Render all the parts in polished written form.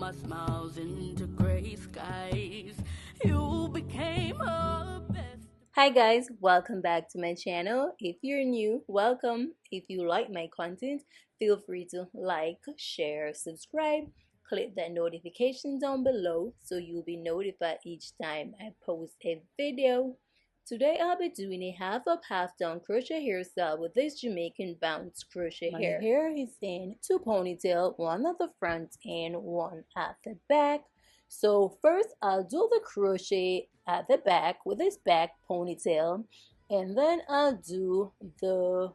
my smiles into gray skies. You became her best. Hi guys, welcome back to my channel. If you're new, welcome. If you like my content, feel free to like, share, subscribe. Click that notification down below so you'll be notified each time I post a video. Today I'll be doing a half up, half down crochet hairstyle with this Jamaican bounce crochet hair. My hair is in two ponytails, one at the front and one at the back. So first I'll do the crochet at the back with this back ponytail, and then I'll do the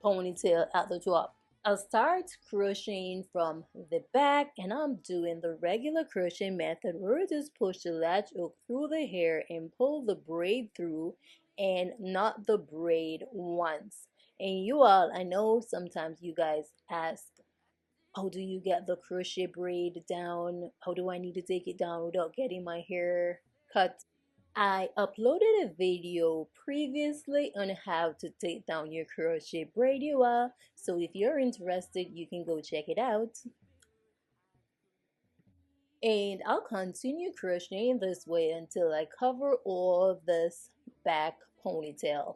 ponytail at the top. I'll start crocheting from the back, and I'm doing the regular crochet method where you just push the latch hook through the hair and pull the braid through and knot the braid once. And you all, I know sometimes you guys ask, how do you get the crochet braid down? How do I need to take it down without getting my hair cut? I uploaded a video previously on how to take down your crochet braid, you all. So if you're interested, you can go check it out. And I'll continue crocheting this way until I cover all of this back ponytail.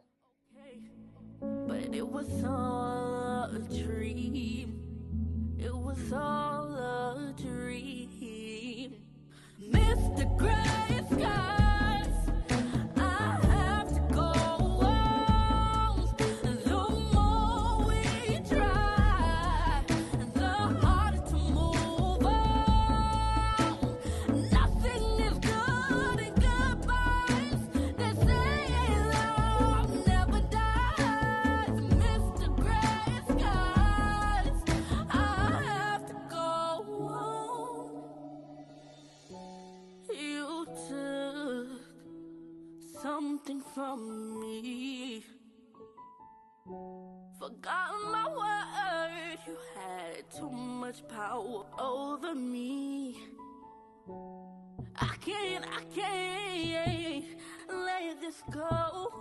But it was all a dream. It was all a dream. Mr. Gray Skies, I have to go on. The more we try, the harder to move on. Nothing is good in goodbyes. They say love never dies. Mr. Gray Skies, I have to go on. You took something from me, forgot my word. You had too much power over me. I can't let this go.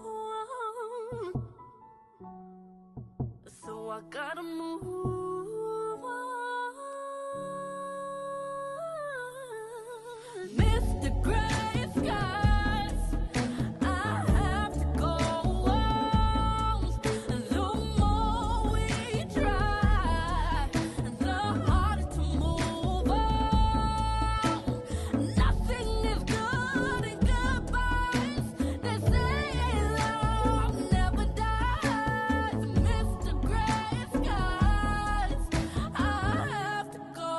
So I gotta move on. Mr. Gray Skies, I have to go on. The more we try, the harder to move on. Nothing is good in goodbyes. They say love never dies. Mr. Gray Skies, I have to go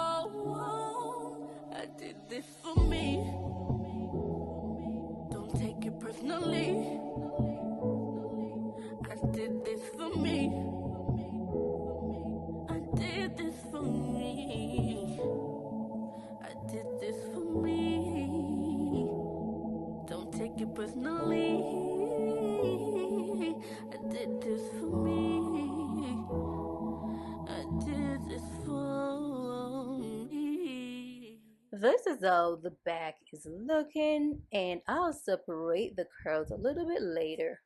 on. I did this for me. Don't take it personally. I did this for me. I did this for me. I did this for me. Don't take it personally. I did this for me. I did this for me. This is how the back is looking, and I'll separate the curls a little bit later.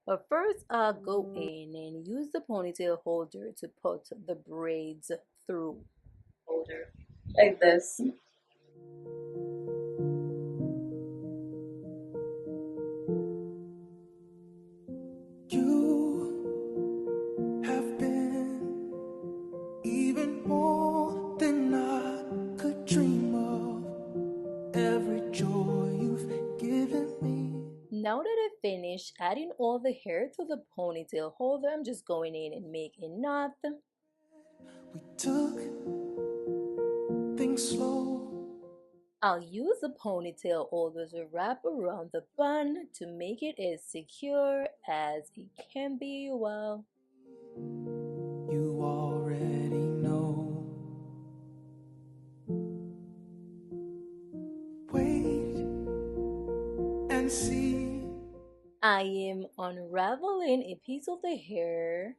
But first I'll go in and use the ponytail holder to put the braids through. Holder like this. You have been even more than I could dream of. Every joy you've given me. Now that I've finished adding all the hair to the ponytail holder, I'm just going in and making a knot. We took things slow. I'll use the ponytail holder to wrap around the bun to make it as secure as it can be. Well, You already know. Wait and see. I am unraveling a piece of the hair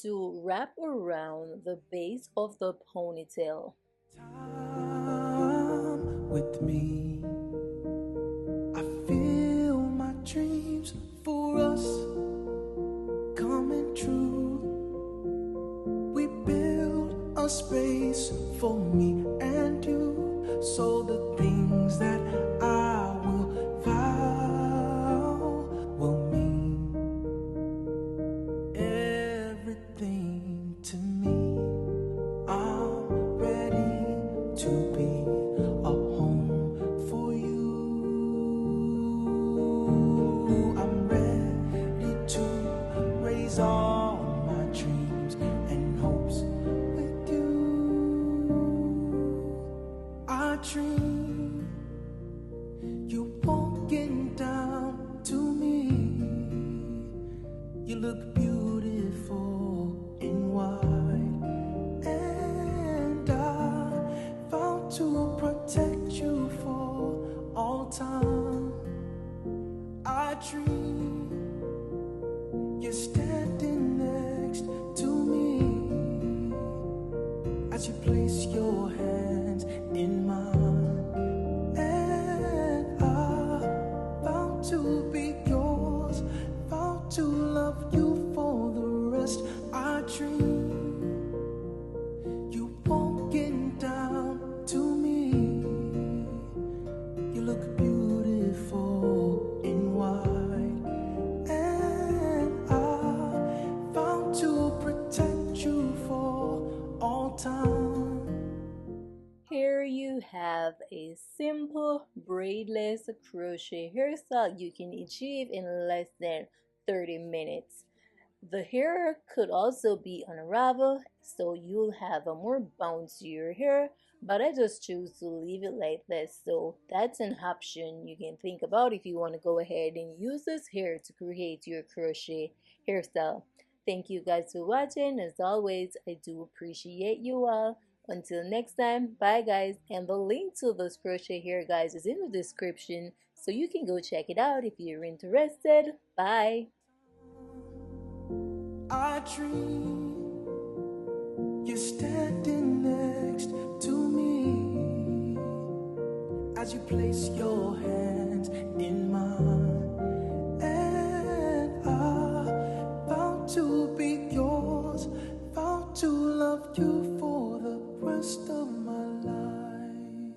to wrap around the base of the ponytail. Time with me. I feel my dreams for us coming true. We build a space for me and you. look beautiful in white, and I vow to protect you for all time. I dream you're standing next to me as you place your hands in mine, and I vow to be yours, vow to love you for the rest. I dream you walking down to me. You look beautiful in white, and I vow to protect you for all time. Here you have a simple braidless crochet hairstyle you can achieve in less than 30 minutes. The hair could also be unraveled, so you'll have a more bouncier hair, but I just choose to leave it like this, so that's an option you can think about if you want to go ahead and use this hair to create your crochet hairstyle. Thank you guys for watching. As always, I do appreciate you all. Until next time, bye guys, and the link to this crochet hair, guys, is in the description, so you can go check it out if you're interested. Bye. I dream you're standing next to me as you place your hands in mine.